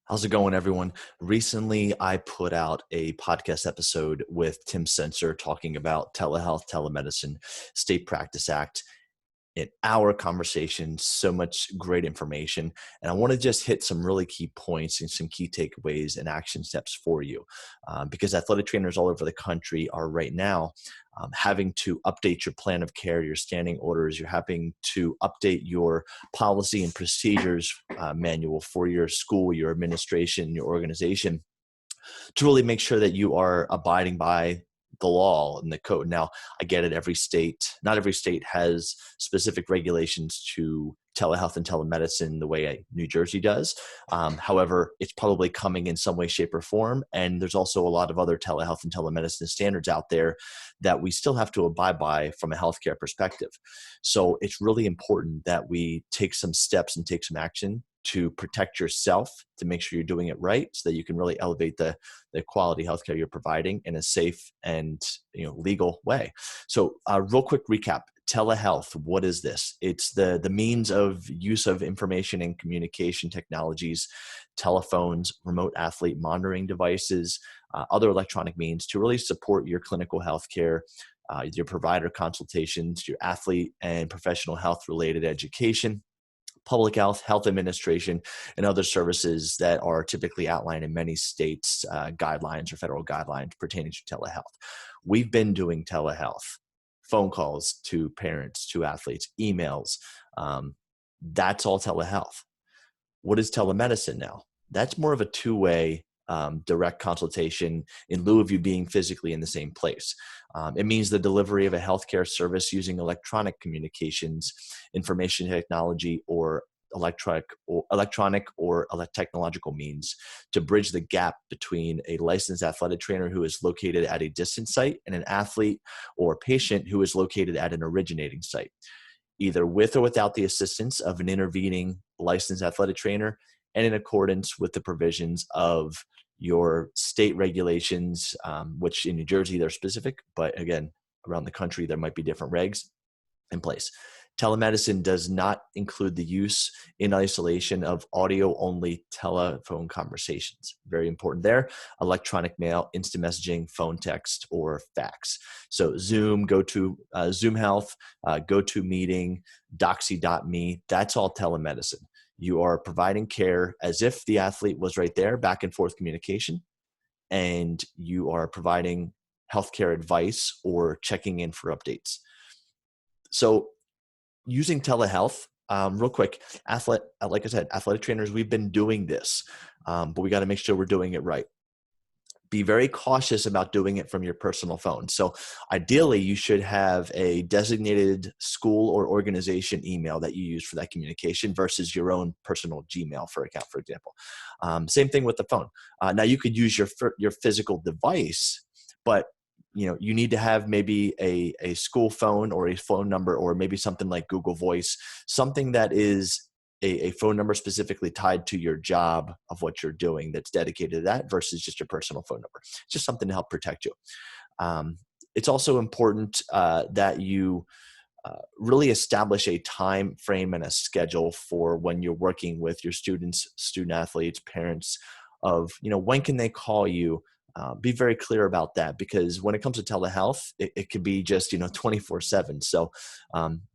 How's it going, everyone? Recently, I put out a podcast episode with Tim Sensor talking about Telehealth Telemedicine, State Practice Act. In our conversation, so much great information. And I want to just hit some really key points and some key takeaways and action steps for you. Because athletic trainers all over the country are right now having to update your plan of care, your standing orders. You're having to update your policy and procedures manual for your school, your administration, your organization, to really make sure that you are abiding by the law and the code. Now, I get it, not every state has specific regulations to telehealth and telemedicine the way New Jersey does. However, it's probably coming in some way, shape, or form. And there's also a lot of other telehealth and telemedicine standards out there that we still have to abide by from a healthcare perspective. So it's really important that we take some steps and take some action to protect yourself, to make sure you're doing it right, so that you can really elevate the quality healthcare you're providing in a safe and legal way. So real quick recap. Telehealth, what is this? It's the means of use of information and communication technologies, telephones, remote athlete monitoring devices, other electronic means to really support your clinical healthcare, your provider consultations, your athlete and professional health related education, public health administration, and other services that are typically outlined in many states' guidelines or federal guidelines pertaining to telehealth. We've been doing telehealth, phone calls to parents, to athletes, emails. That's all telehealth. What is telemedicine now? That's more of a two-way direct consultation in lieu of you being physically in the same place. It means the delivery of a healthcare service using electronic communications, information technology, or electronic or technological means to bridge the gap between a licensed athletic trainer who is located at a distant site and an athlete or patient who is located at an originating site, either with or without the assistance of an intervening licensed athletic trainer, and in accordance with the provisions of your state regulations, which in New Jersey, they're specific, but again, around the country, there might be different regs in place. Telemedicine does not include the use in isolation of audio-only telephone conversations. Very important there. Electronic mail, instant messaging, phone text, or fax. So Zoom, Zoom Health, GoToMeeting, Doxy.me, that's all telemedicine. You are providing care as if the athlete was right there, back and forth communication, and you are providing healthcare advice or checking in for updates. So using telehealth, real quick, like I said, athletic trainers, we've been doing this, but we got to make sure we're doing it right. Be very cautious about doing it from your personal phone. So ideally, you should have a designated school or organization email that you use for that communication versus your own personal Gmail account, for example. Same thing with the phone. Now, you could use your physical device, but you need to have maybe a school phone or a phone number, or maybe something like Google Voice, something that is a phone number specifically tied to your job of what you're doing that's dedicated to that versus just your personal phone number. It's just something to help protect you. It's also important that you really establish a time frame and a schedule for when you're working with your students, student athletes, parents of, when can they call you? Be very clear about that, because when it comes to telehealth, it could be just 24/7. So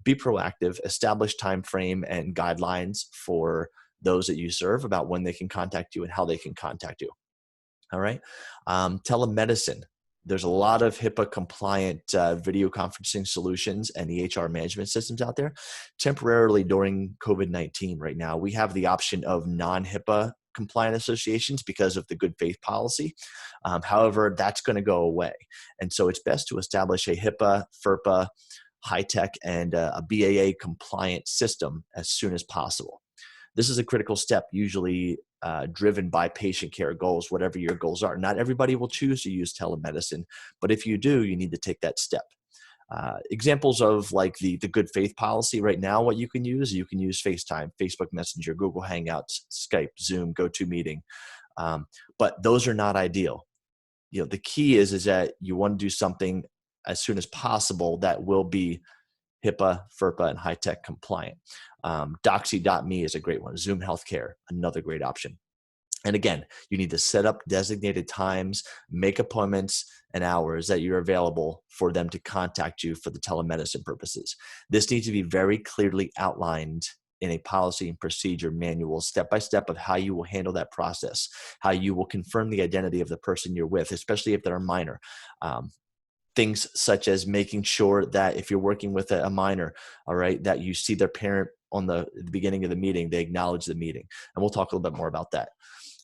be proactive, establish time frame and guidelines for those that you serve about when they can contact you and how they can contact you. All right. Telemedicine. There's a lot of HIPAA compliant video conferencing solutions and EHR management systems out there. Temporarily during COVID-19 right now, we have the option of non-HIPAA compliant associations because of the good faith policy. However, that's going to go away. And so it's best to establish a HIPAA, FERPA, high-tech, and a BAA compliant system as soon as possible. This is a critical step, usually driven by patient care goals, whatever your goals are. Not everybody will choose to use telemedicine, but if you do, you need to take that step. Examples of like the good faith policy right now, what you can use FaceTime, Facebook Messenger, Google Hangouts, Skype, Zoom, GoToMeeting. But those are not ideal. The key is that you want to do something as soon as possible that will be HIPAA, FERPA, and high-tech compliant. Doxy.me is a great one. Zoom Healthcare, another great option. And again, you need to set up designated times, make appointments and hours that you're available for them to contact you for the telemedicine purposes. This needs to be very clearly outlined in a policy and procedure manual, step by step, of how you will handle that process, how you will confirm the identity of the person you're with, especially if they're a minor. Um, Things such as making sure that if you're working with a minor, all right, that you see their parent on the beginning of the meeting, they acknowledge the meeting. And we'll talk a little bit more about that.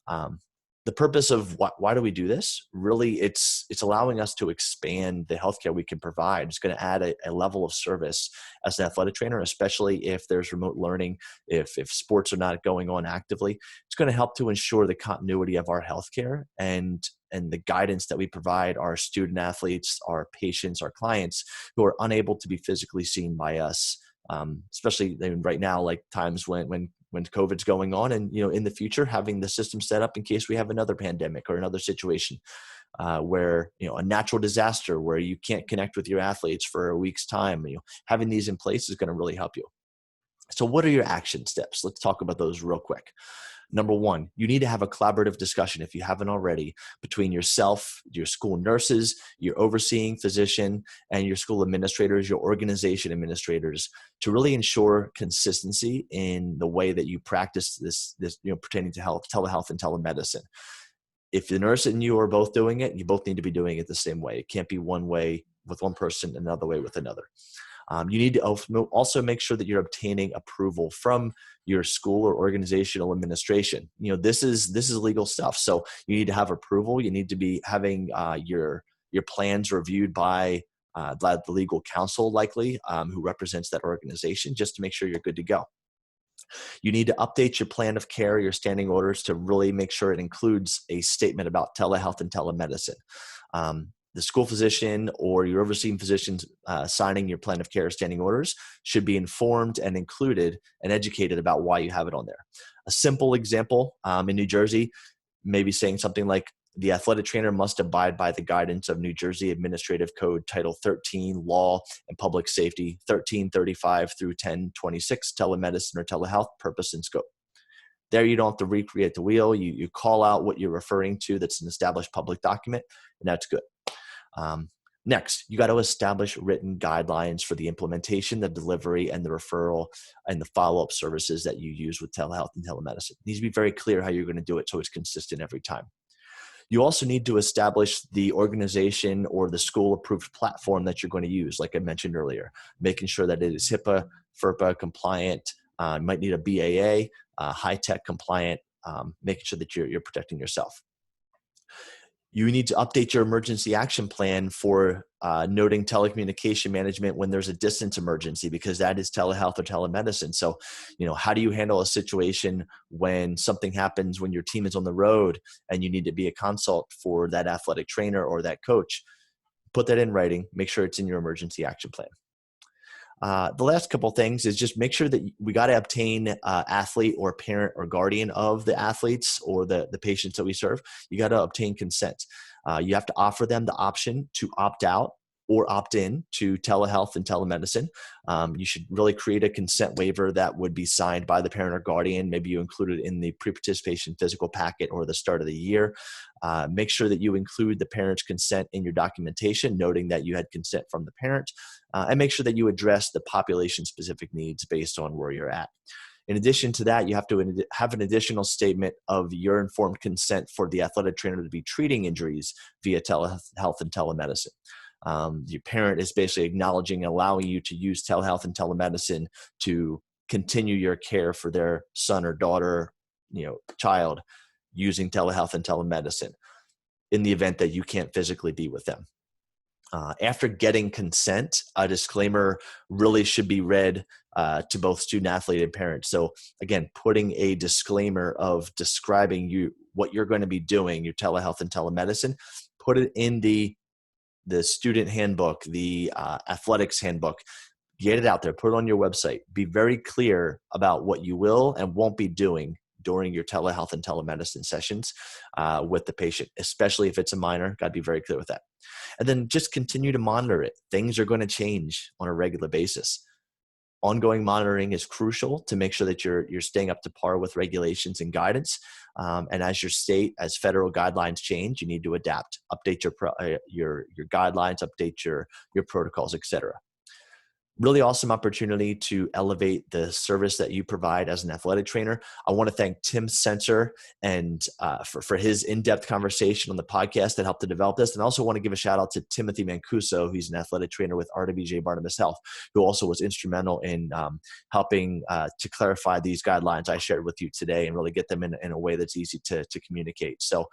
Um, the purpose of why do we do this? Really, it's allowing us to expand the healthcare we can provide. It's going to add a level of service as an athletic trainer, especially if there's remote learning, if sports are not going on actively. It's going to help to ensure the continuity of our healthcare and the guidance that we provide our student athletes, our patients, our clients who are unable to be physically seen by us. Especially right now, like times when COVID's going on, and in the future, having the system set up in case we have another pandemic or another situation where a natural disaster where you can't connect with your athletes for a week's time. Having these in place is going to really help you. So, what are your action steps? Let's talk about those real quick. Number one, you need to have a collaborative discussion, if you haven't already, between yourself, your school nurses, your overseeing physician, and your school administrators, your organization administrators, to really ensure consistency in the way that you practice this pertaining to health, telehealth, and telemedicine. If the nurse and you are both doing it, you both need to be doing it the same way. It can't be one way with one person, another way with another. You need to also make sure that you're obtaining approval from your school or organizational administration. This is legal stuff. So you need to have approval. You need to be having your plans reviewed by the legal counsel, likely, who represents that organization, just to make sure you're good to go. You need to update your plan of care, your standing orders, to really make sure it includes a statement about telehealth and telemedicine. The school physician or your overseeing physician signing your plan of care standing orders should be informed and included and educated about why you have it on there. A simple example in New Jersey, maybe saying something like, the athletic trainer must abide by the guidance of New Jersey Administrative Code Title 13, Law and Public Safety, 1335 through 1026, telemedicine or telehealth, purpose and scope. There, you don't have to recreate the wheel. You call out what you're referring to that's an established public document, and that's good. Next, you got to establish written guidelines for the implementation, the delivery, and the referral and the follow-up services that you use with telehealth and telemedicine. It needs to be very clear how you're going to do it so it's consistent every time. You also need to establish the organization or the school-approved platform that you're going to use, like I mentioned earlier, making sure that it is HIPAA, FERPA compliant. You might need a BAA, high-tech compliant, making sure that you're protecting yourself. You need to update your emergency action plan for noting telecommunication management when there's a distance emergency, because that is telehealth or telemedicine. So, how do you handle a situation when something happens when your team is on the road and you need to be a consult for that athletic trainer or that coach? Put that in writing. Make sure it's in your emergency action plan. The last couple of things is just make sure that we got to obtain athlete or parent or guardian of the athletes or the patients that we serve. You got to obtain consent. You have to offer them the option to opt out or opt in to telehealth and telemedicine. You should really create a consent waiver that would be signed by the parent or guardian. Maybe you include it in the pre-participation physical packet or the start of the year. Make sure that you include the parent's consent in your documentation, noting that you had consent from the parent, and make sure that you address the population-specific needs based on where you're at. In addition to that, you have to have an additional statement of your informed consent for the athletic trainer to be treating injuries via telehealth and telemedicine. Your parent is basically acknowledging and allowing you to use telehealth and telemedicine to continue your care for their son or daughter, child, using telehealth and telemedicine in the event that you can't physically be with them. After getting consent, a disclaimer really should be read to both student athlete and parents. So again, putting a disclaimer of describing what you're going to be doing, your telehealth and telemedicine, put it in the student handbook, the athletics handbook. Get it out there, put it on your website. Be very clear about what you will and won't be doing during your telehealth and telemedicine sessions with the patient, especially if it's a minor. Got to be very clear with that. And then just continue to monitor it. Things are going to change on a regular basis. ongoing monitoring is crucial to make sure that you're staying up to par with regulations and guidance. And as your state, as federal guidelines change, you need to adapt, update your guidelines, update your protocols, et cetera. Really awesome opportunity to elevate the service that you provide as an athletic trainer. I want to thank Tim Sensor and for his in-depth conversation on the podcast that helped to develop this. And I also want to give a shout out to Timothy Mancuso, who's an athletic trainer with RWJ Barnabas Health, who also was instrumental in helping to clarify these guidelines I shared with you today and really get them in a way that's easy to communicate. So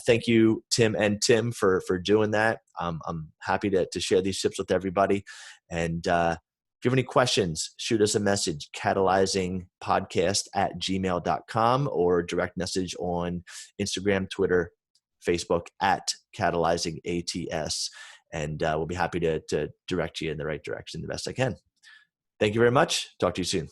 thank you, Tim and Tim, for doing that. I'm happy to share these tips with everybody. And if you have any questions, shoot us a message, cATalyzingpodcast@gmail.com, or direct message on Instagram, Twitter, Facebook @cATalyzing ATS. And we'll be happy to direct you in the right direction the best I can. Thank you very much. Talk to you soon.